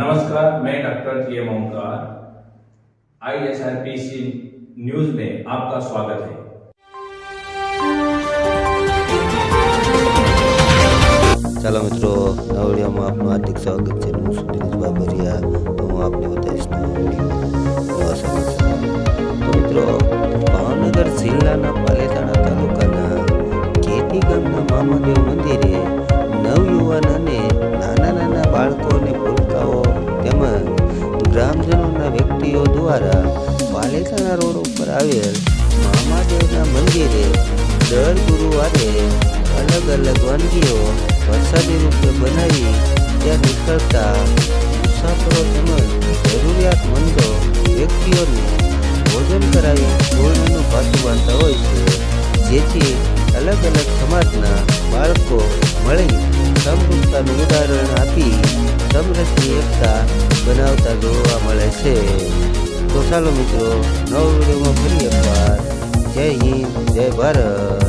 नमस्कार, मैं doctor T M. Omkar. ISRPC news में आपका स्वागत है। ચાલો મિત્રો, નવા વિડીયોમાં આપનું હાર્દિક સ્વાગત છે। હું છું દિનેશભાઈ ભરિયા। તો હું આપને બતાવીશ નવા સમાચાર। તો મિત્રો, ભાવનગર જિલ્લાના પાલીતાણા તાલુકાના ઘેટી ગામના મામાદેવ મંદિરે નવયુવાન અને નાના બાળકો અને ભૂલકાઓ તેમજ ગ્રામજનોના વ્યક્તિઓ દ્વારા પાલીતાણા રોડ ઉપર આવેલ મામાદેવના મંદિરે દર ગુરુવારે અલગ અલગ વાનગીઓ પ્રસાદી રૂપે બનાવી ત્યાં નીકળતા મુસાફરો તેમજ જરૂરિયાતમંદો વ્યક્તિઓને ભોજન કરાવી પૂર્ણનું પાછું બાંધતા હોય છે, જેથી અલગ અલગ સમાજના બાળકો મળી સમૃદ્ધતાનું ઉદાહરણ આપી સમરસની એકતા બનાવતા જોવા મળે છે। તો ચાલો મિત્રો, નવા વિડીયોમાં ફરી એકવાર જય હિન્દ, જય ભારત।